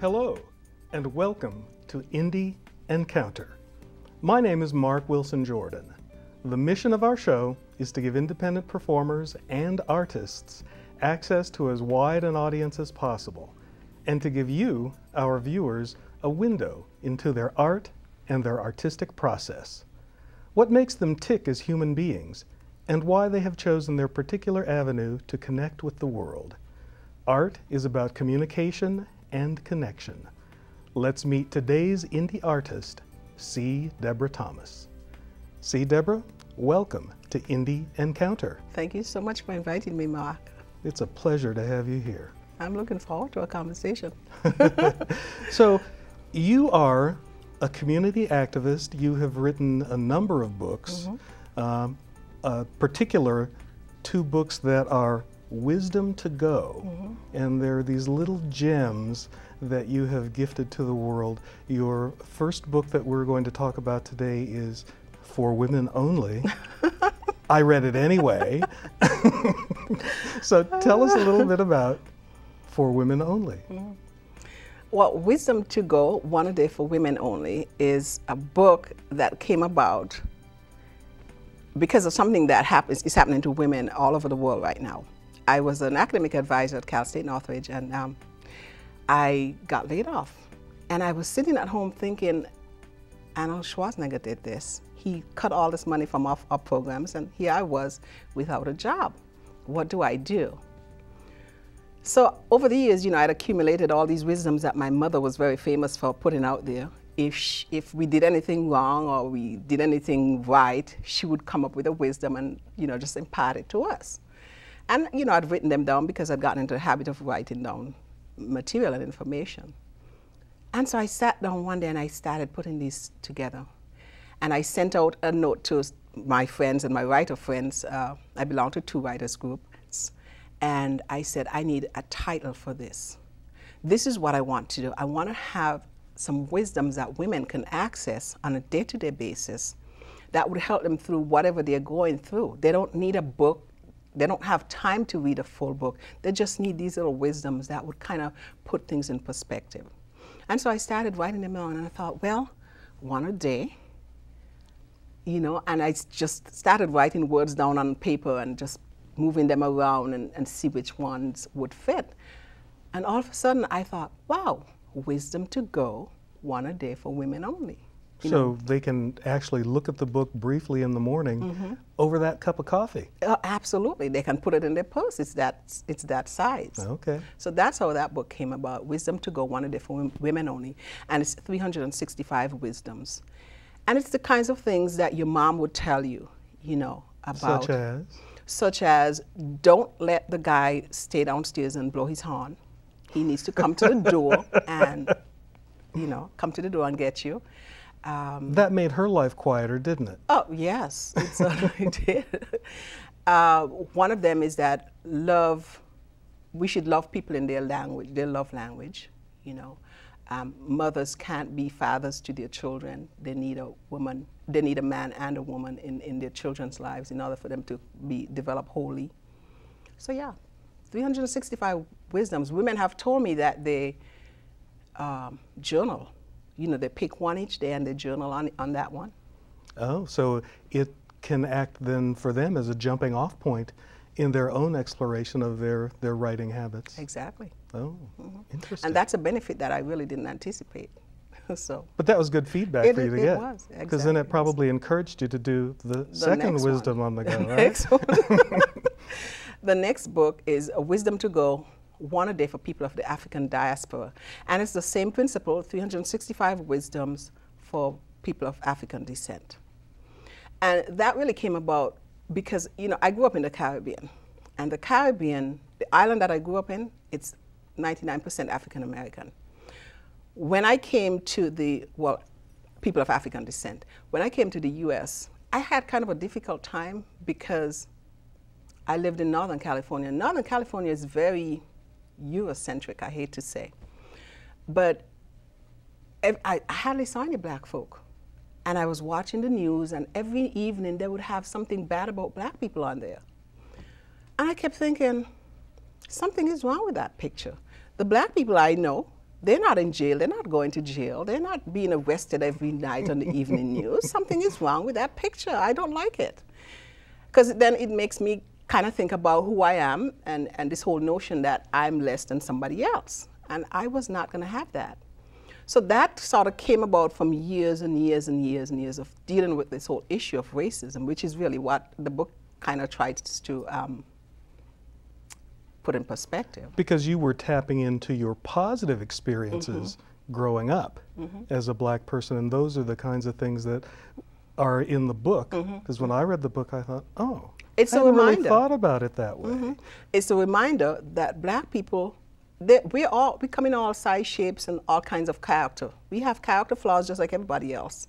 Hello, and welcome to Indie Encounter. My name is Mark Wilson Jordan. The mission of our show is to give independent performers and artists access to as wide an audience as possible, and to give you, our viewers, a window into their art and their artistic process. What makes them tick as human beings, and why they have chosen their particular avenue to connect with the world. Art is about communication and connection. Let's meet today's indie artist, C. Debra Thomas. C. Debra, welcome to Indie Encounter. Thank you so much for inviting me, Mark. It's a pleasure to have you here. I'm looking forward to a conversation. So, you are a community activist. You have written a number of books, particular two books that are Wisdom to Go, and they're these little gems that you have gifted to the world. Your first book that we're going to talk about today is For Women Only. I read it anyway. So tell us a little bit about For Women Only. Well, Wisdom to Go, One a Day for Women Only, is a book that came about because of something that is happening to women all over the world right now. I was an academic advisor at Cal State Northridge, and I got laid off. And I was sitting at home thinking, Arnold Schwarzenegger did this. He cut all this money from our programs, and here I was without a job. What do I do? So over the years, you know, I'd accumulated all these wisdoms that my mother was very famous for putting out there. If we did anything wrong or we did anything right, she would come up with a wisdom and, you know, just impart it to us. And, you know, I'd written them down because I'd gotten into the habit of writing down material and information. And so I sat down one day and I started putting these together. And I sent out a note to my friends and my writer friends. I belong to two writers groups. And I said, I need a title for this. This is what I want to do. I want to have some wisdoms that women can access on a day-to-day basis that would help them through whatever they're going through. They don't need a book. They don't have time to read a full book. They just need these little wisdoms that would kind of put things in perspective. And so I started writing them down, and I thought, well, one a day, you know, and I just started writing words down on paper and just moving them around and see which ones would fit. And all of a sudden I thought, wow, Wisdom to Go, One a Day for Women Only. So they can actually look at the book briefly in the morning over that cup of coffee. Absolutely, they can put it in their purse. It's that size. Okay. So that's how that book came about. Wisdom to Go, One a Day for Women Only, and it's 365 wisdoms, and it's the kinds of things that your mom would tell you, you know, about. Such as, don't let the guy stay downstairs and blow his horn. He needs to come to the door and, you know, come to the door and get you. That made her life quieter, didn't it? Oh, yes, it certainly did. One of them is that we should love people in their language, their love language, you know. Mothers can't be fathers to their children. They need a woman, they need a man and a woman in their children's lives in order for them to develop wholly. So yeah, 365 wisdoms. Women have told me that they journal. You know, they pick one each day and they journal on that one. Oh, so it can act then for them as a jumping off point in their own exploration of their writing habits. Exactly. Oh, interesting. And that's a benefit that I really didn't anticipate. But that was good feedback for you to get. It was, exactly. Because then it probably encouraged you to do the second wisdom on the go, right? Next one. The next book is A Wisdom to Go, One a Day for People of the African Diaspora. And it's the same principle, 365 wisdoms for people of African descent. And that really came about because, you know, I grew up in the Caribbean. And the Caribbean, the island that I grew up in, it's 99% African American. When I came to people of African descent, when I came to the US, I had kind of a difficult time because I lived in Northern California. Northern California is very Eurocentric, I hate to say. But I hardly saw any black folk. And I was watching the news, and every evening they would have something bad about black people on there. And I kept thinking, something is wrong with that picture. The black people I know, They're not in jail. They're not going to jail. They're not being arrested every night on the evening news. Something is wrong with that picture. I don't like it. Because then it makes me kind of think about who I am and this whole notion that I'm less than somebody else. And I was not going to have that. So that sort of came about from years and years and years and years of dealing with this whole issue of racism, which is really what the book kind of tries to put in perspective. Because you were tapping into your positive experiences growing up as a black person, and those are the kinds of things that are in the book. Because when I read the book, I thought, oh, it's I a hadn't reminder. really thought about it that way. It's a reminder that black people, we come in all size, shapes, and all kinds of character. We have character flaws just like everybody else.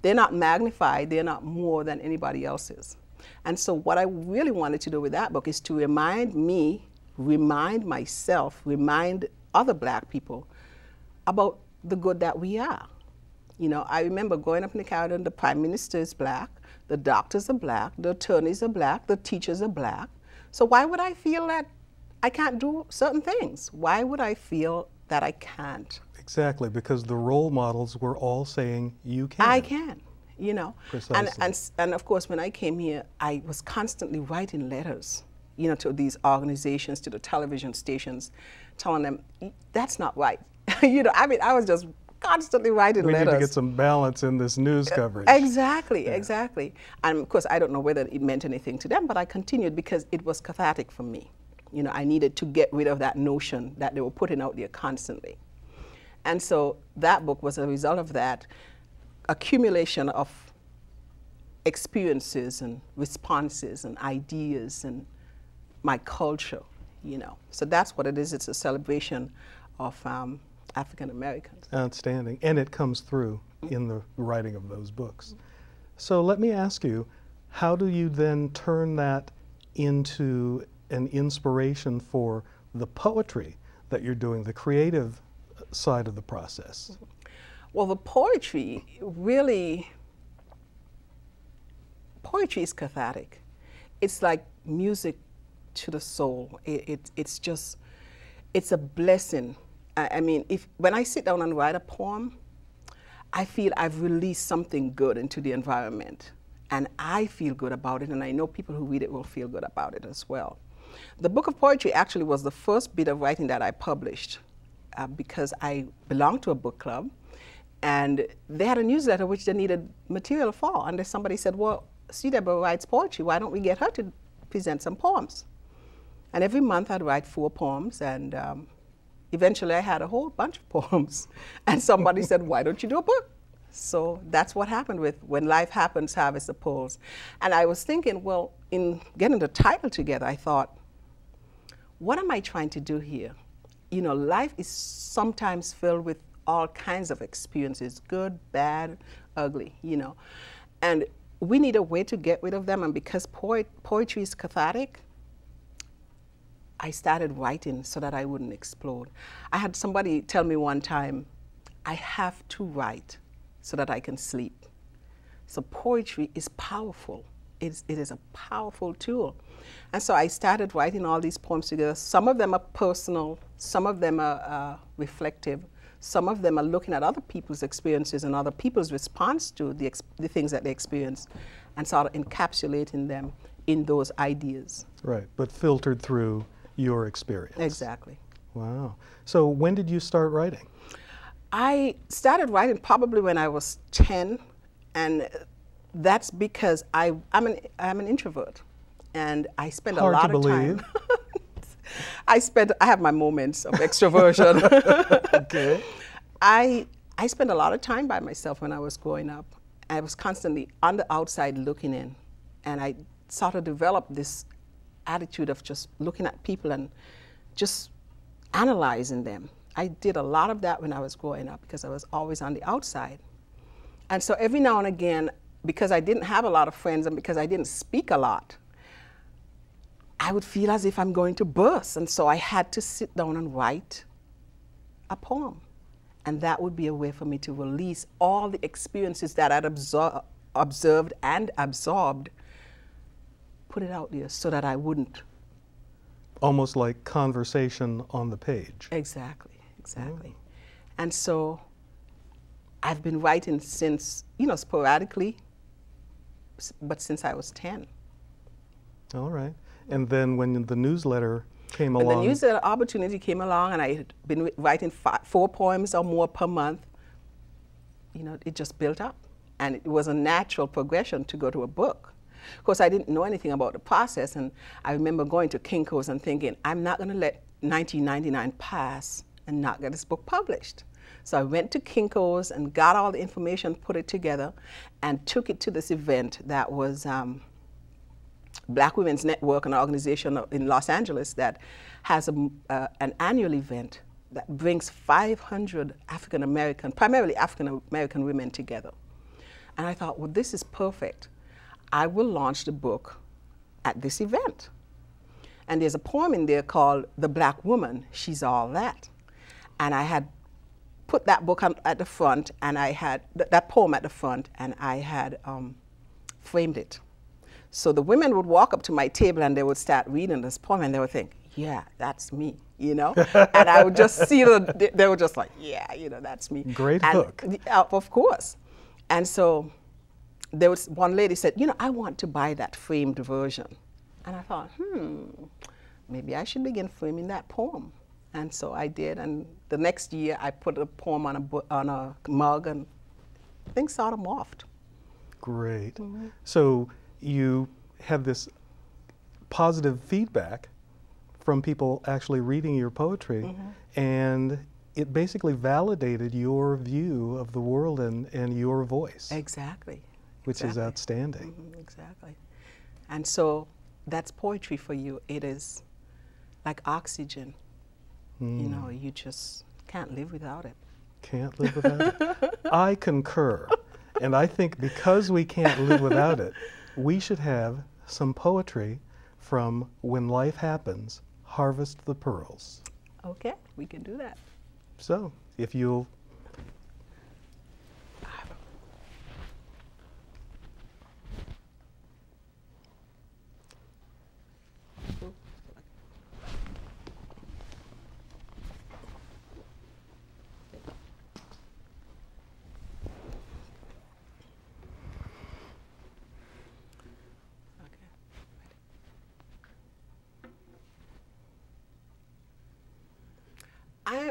They're not magnified. They're not more than anybody else is. And so what I really wanted to do with that book is to remind me, remind myself, remind other black people about the good that we are. You know, I remember growing up in Canada, the Prime Minister is black, the doctors are black, the attorneys are black, the teachers are black. So why would I feel that I can't do certain things? Why would I feel that I can't? Exactly, because the role models were all saying, you can. I can, you know. Precisely. And of course, when I came here, I was constantly writing letters, you know, to these organizations, to the television stations, telling them, that's not right. You know, I mean, I was just constantly writing letters. We need to get some balance in this news coverage. Exactly, exactly. And of course, I don't know whether it meant anything to them, but I continued because it was cathartic for me. You know, I needed to get rid of that notion that they were putting out there constantly. And so that book was a result of that accumulation of experiences and responses and ideas and my culture, you know. So that's what it is. It's a celebration of African Americans. Outstanding. And it comes through in the writing of those books. So let me ask you, how do you then turn that into an inspiration for the poetry that you're doing, the creative side of the process? Well, the poetry really, poetry is cathartic. It's like music to the soul. It's just, it's a blessing. I mean, when I sit down and write a poem, I feel I've released something good into the environment. And I feel good about it, and I know people who read it will feel good about it as well. The book of poetry actually was the first bit of writing that I published because I belonged to a book club, and they had a newsletter which they needed material for. And then somebody said, well, see, Debra writes poetry. Why don't we get her to present some poems? And every month I'd write 4 poems, and eventually I had a whole bunch of poems. And somebody said, why don't you do a book? So that's what happened with When Life Happens, Harvest the Poems. And I was thinking, well, in getting the title together, I thought, what am I trying to do here? You know, life is sometimes filled with all kinds of experiences, good, bad, ugly, you know. And we need a way to get rid of them. And because poetry is cathartic, I started writing so that I wouldn't explode. I had somebody tell me one time, I have to write so that I can sleep. So poetry is powerful. It is a powerful tool. And so I started writing all these poems together. Some of them are personal, some of them are reflective, some of them are looking at other people's experiences and other people's response to the things that they experience, and sort of encapsulating them in those ideas. Right, but filtered through your experience. Exactly. Wow. So when did you start writing? I started writing probably when I was 10, and that's because I'm an introvert, and I spend a lot of time. I have my moments of extroversion. Okay. I spent a lot of time by myself when I was growing up. I was constantly on the outside looking in, and I sort of developed this attitude of just looking at people and just analyzing them. I did a lot of that when I was growing up because I was always on the outside. And so every now and again, because I didn't have a lot of friends and because I didn't speak a lot, I would feel as if I'm going to burst. And so I had to sit down and write a poem. And that would be a way for me to release all the experiences that I'd observed and absorbed, put it out there so that I wouldn't. Almost like conversation on the page. Exactly, exactly. And so I've been writing since, you know, sporadically, but since I was 10. All right. And then when the newsletter came along. And the newsletter opportunity came along, and I had been writing 4 poems or more per month. You know, it just built up. And it was a natural progression to go to a book. Of course, I didn't know anything about the process, and I remember going to Kinko's and thinking, I'm not going to let 1999 pass and not get this book published. So I went to Kinko's and got all the information, put it together, and took it to this event that was Black Women's Network, an organization in Los Angeles that has an annual event that brings 500 African American, primarily African American women together. And I thought, well, this is perfect. I will launch the book at this event. And there's a poem in there called The Black Woman, She's All That. And I had put that book at the front, and I had that poem at the front, and I had framed it. So the women would walk up to my table and they would start reading this poem, and they would think, yeah, that's me, you know? And I would just see they were just like, yeah, you know, that's me. Great hook. Of course. And so there was one lady said, you know, I want to buy that framed version. And I thought, maybe I should begin framing that poem. And so I did, and the next year I put a poem on a mug, and things sort of morphed. Great. Mm-hmm. So you had this positive feedback from people actually reading your poetry, mm-hmm. and it basically validated your view of the world and your voice. Exactly. Which is outstanding. Mm-hmm, exactly. And so that's poetry for you. It is like oxygen. You know, you just can't live without it. Can't live without it. I concur. And I think because we can't live without it, we should have some poetry from When Life Happens, Harvest the Pearls. Okay, we can do that. So, if you'll...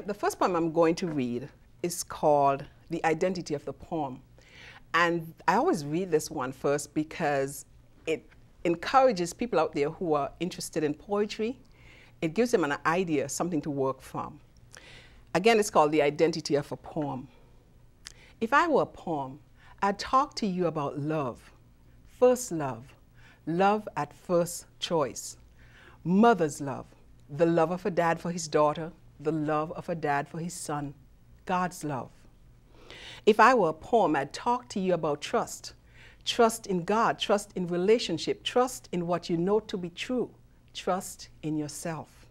The first poem I'm going to read is called The Identity of the Poem. And I always read this one first because it encourages people out there who are interested in poetry. It gives them an idea, something to work from. Again, it's called The Identity of a Poem. If I were a poem, I'd talk to you about love, first love, love at first choice, mother's love, the love of a dad for his daughter, the love of a dad for his son, God's love. If I were a poem, I'd talk to you about trust. Trust in God, trust in relationship, trust in what you know to be true, trust in yourself.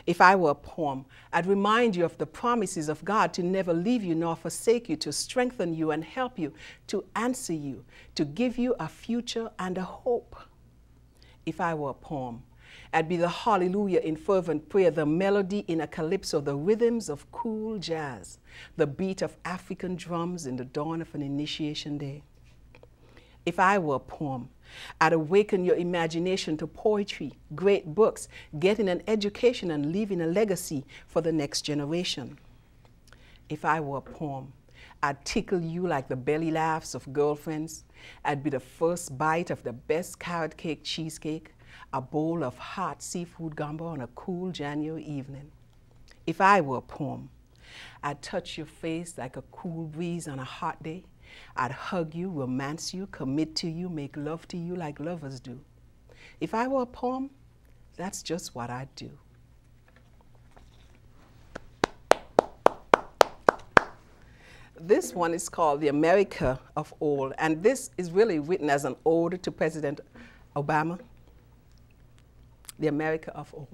If I were a poem, I'd remind you of the promises of God to never leave you nor forsake you, to strengthen you and help you, to answer you, to give you a future and a hope. If I were a poem, I'd be the hallelujah in fervent prayer, the melody in a calypso, the rhythms of cool jazz, the beat of African drums in the dawn of an initiation day. If I were a poem, I'd awaken your imagination to poetry, great books, getting an education and leaving a legacy for the next generation. If I were a poem, I'd tickle you like the belly laughs of girlfriends. I'd be the first bite of the best carrot cake cheesecake, a bowl of hot seafood gumbo on a cool January evening. If I were a poem, I'd touch your face like a cool breeze on a hot day. I'd hug you, romance you, commit to you, make love to you like lovers do. If I were a poem, that's just what I'd do. This one is called The America of Old, and this is really written as an ode to President Obama. The America of old.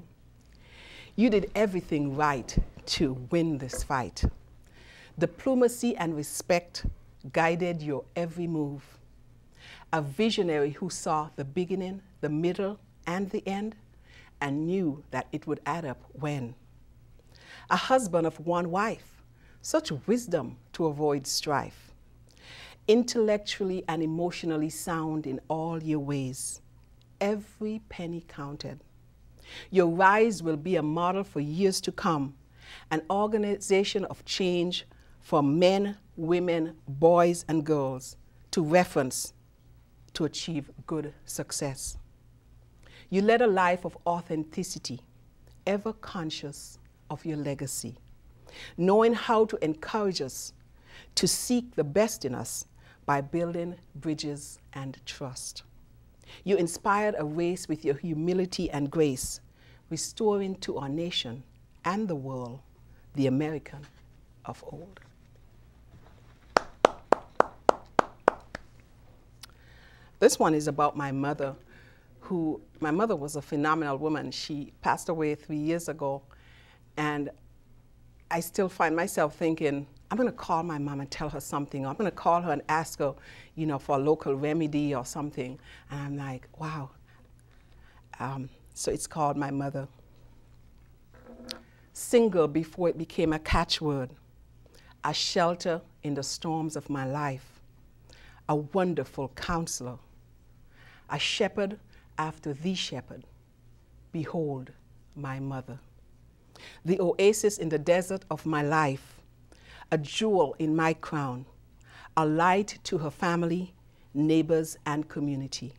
You did everything right to win this fight. Diplomacy and respect guided your every move. A visionary who saw the beginning, the middle, and the end, and knew that it would add up when. A husband of one wife such wisdom to avoid strife, intellectually and emotionally sound in all your ways, every penny counted. Your rise will be a model for years to come, an organization of change for men, women, boys, and girls to reference to achieve good success. You led a life of authenticity, ever conscious of your legacy, knowing how to encourage us to seek the best in us by building bridges and trust. You inspired a race with your humility and grace, restoring to our nation and the world the American of old. This one is about my mother, my mother was a phenomenal woman. She passed away 3 years ago, and I still find myself thinking, I'm going to call my mom and tell her something. Or I'm going to call her and ask her, you know, for a local remedy or something. And I'm like, wow. So it's called My Mother. Single before it became a catchword, a shelter in the storms of my life, a wonderful counselor, a shepherd after the shepherd. Behold, my mother. The oasis in the desert of my life, a jewel in my crown, a light to her family, neighbors, and community,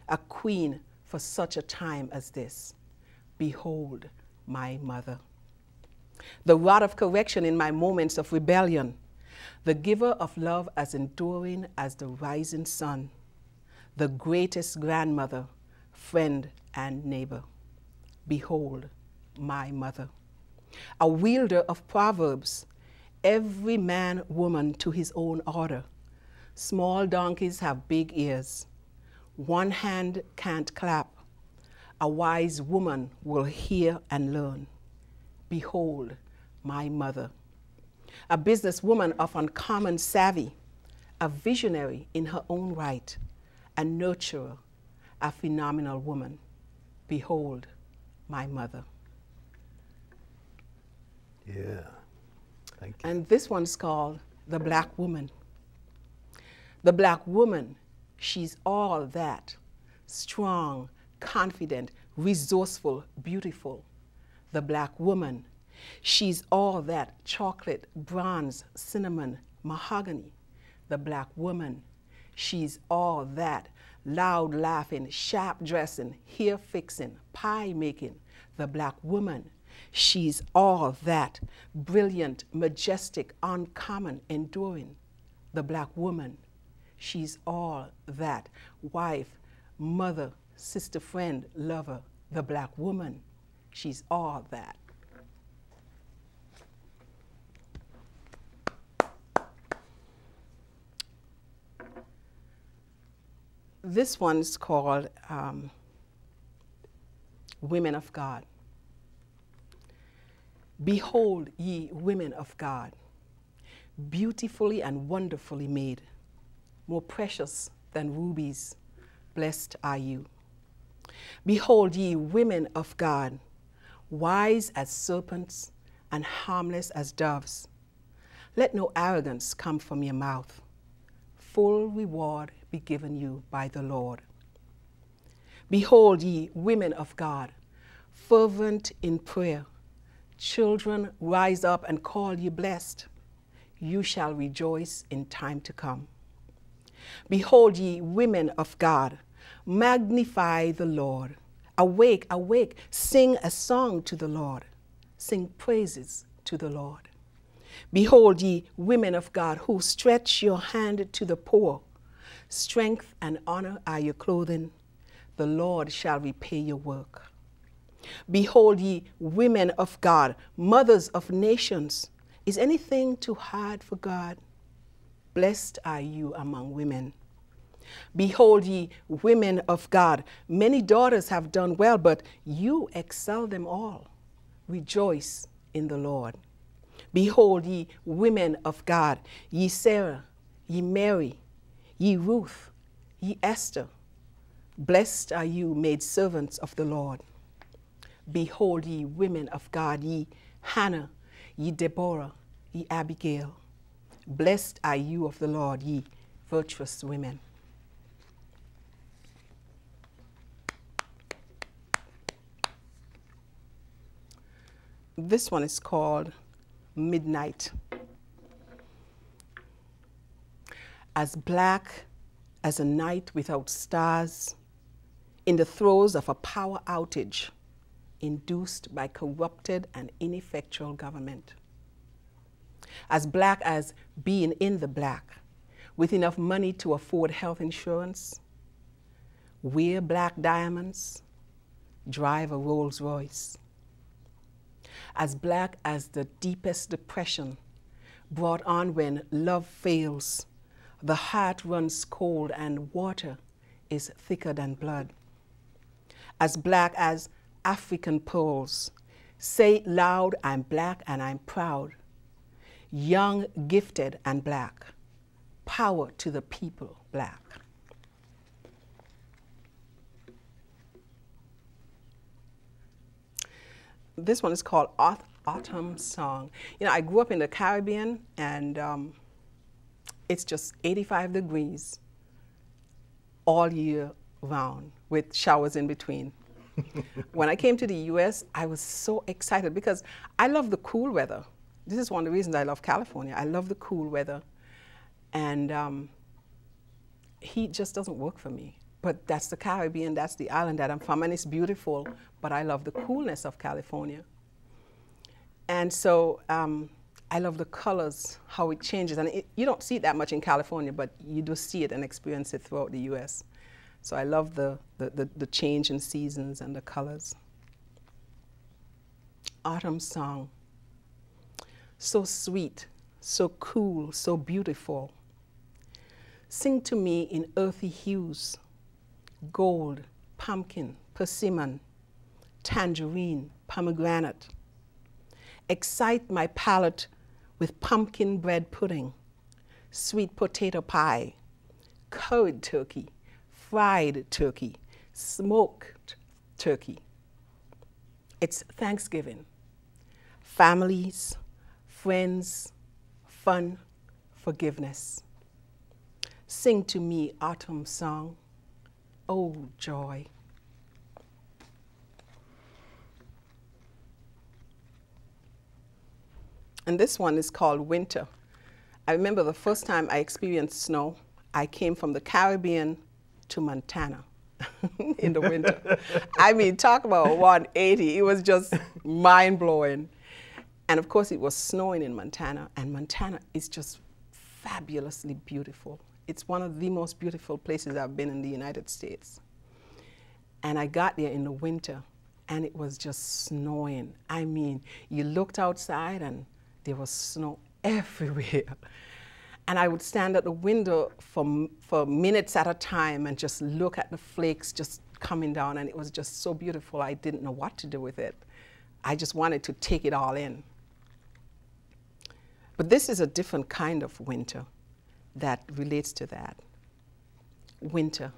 a queen for such a time as this. Behold, my mother. The rod of correction in my moments of rebellion, the giver of love as enduring as the rising sun, the greatest grandmother, friend, and neighbor. Behold, my mother. A wielder of proverbs, every man, woman to his own order. Small donkeys have big ears. One hand can't clap. A wise woman will hear and learn. Behold, my mother. A businesswoman of uncommon savvy, a visionary in her own right, a nurturer, a phenomenal woman. Behold, my mother. Yeah, thank you. And this one's called The Black Woman. The black woman, she's all that. Strong, confident, resourceful, beautiful. The black woman, she's all that. Chocolate, bronze, cinnamon, mahogany. The black woman, she's all that. Loud laughing, sharp dressing, hair fixing, pie making. The black woman, she's all that. Brilliant, majestic, uncommon, enduring. The black woman, she's all that. Wife, mother, sister, friend, lover. The black woman, she's all that. This one's called Women of God. Behold, ye women of God, beautifully and wonderfully made, more precious than rubies, blessed are you. Behold, ye women of God, wise as serpents and harmless as doves. Let no arrogance come from your mouth. Full reward be given you by the Lord. Behold, ye women of God, fervent in prayer. Children, rise up and call you blessed. You shall rejoice in time to come. Behold, ye women of God, magnify the Lord. Awake, awake, sing a song to the Lord. Sing praises to the Lord. Behold, ye women of God, who stretch your hand to the poor. Strength and honor are your clothing. The Lord shall repay your work. Behold, ye women of God, mothers of nations. Is anything too hard for God? Blessed are you among women. Behold, ye women of God, many daughters have done well, but you excel them all. Rejoice in the Lord. Behold, ye women of God, ye Sarah, ye Mary, ye Ruth, ye Esther. Blessed are you, made servants of the Lord. Behold, ye women of God, ye Hannah, ye Deborah, ye Abigail. Blessed are you of the Lord, ye virtuous women. This one is called Midnight. As black as a night without stars, in the throes of a power outage induced by corrupted and ineffectual government. As black as being in the black, with enough money to afford health insurance, wear black diamonds, drive a Rolls Royce. As black as the deepest depression brought on when love fails, the heart runs cold and water is thicker than blood. As black as African pearls, say it loud, I'm black and I'm proud. Young, gifted, and black. Power to the people, black. This one is called Autumn Song. You know, I grew up in the Caribbean, and it's just 85 degrees all year round with showers in between. When I came to the US, I was so excited because I love the cool weather. This is one of the reasons I love California. I love the cool weather, and heat just doesn't work for me. But that's the Caribbean, that's the island that I'm from, and it's beautiful, but I love the coolness of California. And so I love the colors, how it changes. And you don't see it that much in California, but you do see it and experience it throughout the US. So I love the change in seasons and the colors. Autumn Song. So sweet, so cool, so beautiful. Sing to me in earthy hues, gold, pumpkin, persimmon, tangerine, pomegranate. Excite my palate with pumpkin bread pudding, sweet potato pie, curried turkey, fried turkey, smoked turkey. It's Thanksgiving. Families, friends, fun, forgiveness. Sing to me autumn song, oh joy. And this one is called Winter. I remember the first time I experienced snow, I came from the Caribbean to Montana in the winter. I mean, talk about 180. It was just mind-blowing. And of course, it was snowing in Montana, and Montana is just fabulously beautiful. It's one of the most beautiful places I've been in the United States. And I got there in the winter, and it was just snowing. I mean, you looked outside, and there was snow everywhere. And I would stand at the window for minutes at a time and just look at the flakes just coming down, and it was just so beautiful. I didn't know what to do with it. I just wanted to take it all in. But this is a different kind of winter that relates to that. Winter.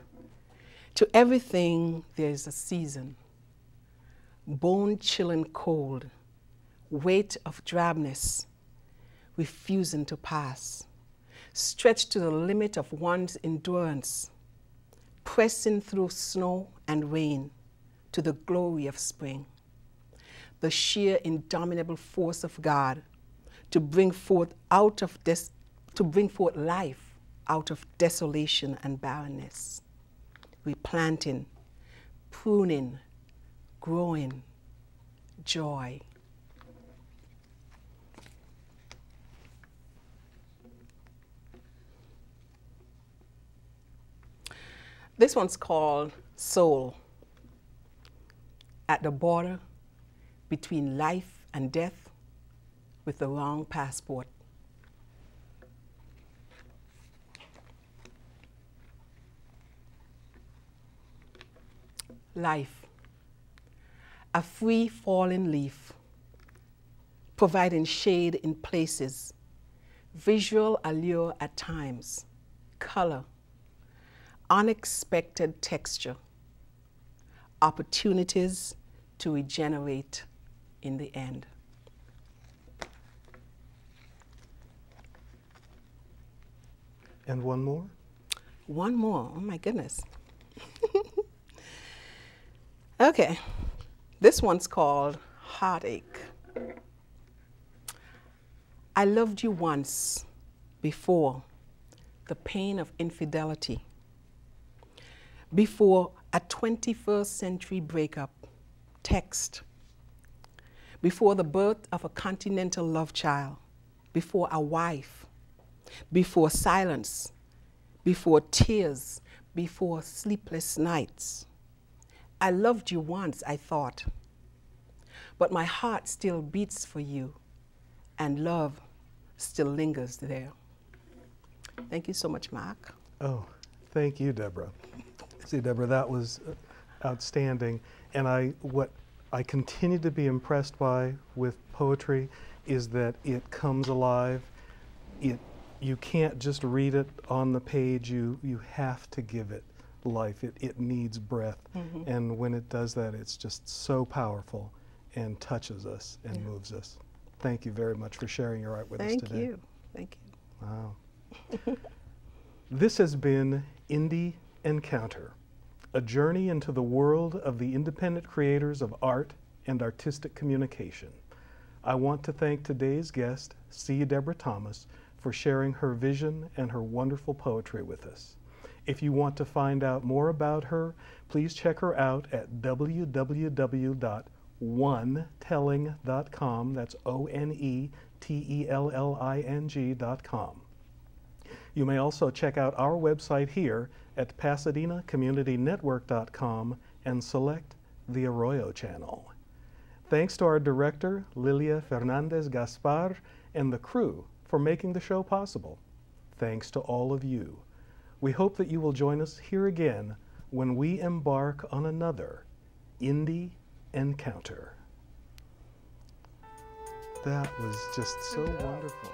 To everything, there's a season. Bone-chilling cold, weight of drabness, refusing to pass. Stretched to the limit of one's endurance, pressing through snow and rain to the glory of spring. The sheer indomitable force of God to bring forth life out of desolation and barrenness. Replanting, pruning, growing, joy. This one's called Soul. At the border between life and death with the wrong passport. Life. A free falling leaf, providing shade in places, visual allure at times, color, unexpected texture, opportunities to regenerate in the end. And one more? One more. Oh my goodness. Okay. This one's called Heartache. I loved you once before the pain of infidelity, before a 21st century breakup text, before the birth of a continental love child, before a wife, before silence, before tears, before sleepless nights. I loved you once, I thought, but my heart still beats for you, and love still lingers there. Thank you so much, Mark. Oh, thank you, Debra. See, Debra, that was outstanding. And what I continue to be impressed by with poetry is that it comes alive. You can't just read it on the page. You have to give it life. It needs breath. Mm-hmm. And when it does that, it's just so powerful and touches us and moves us. Thank you very much for sharing your art with us today. Thank you. Thank you. Wow. This has been Indie Encounter, a journey into the world of the independent creators of art and artistic communication. I want to thank today's guest, C. Debra Thomas, for sharing her vision and her wonderful poetry with us. If you want to find out more about her, please check her out at www.onetelling.com. That's ONETELLING.com. You may also check out our website here at PasadenaCommunityNetwork.com and select the Arroyo channel. Thanks to our director, Lilia Fernandez Gaspar, and the crew for making the show possible. Thanks to all of you. We hope that you will join us here again when we embark on another Indie Encounter. That was just so wonderful.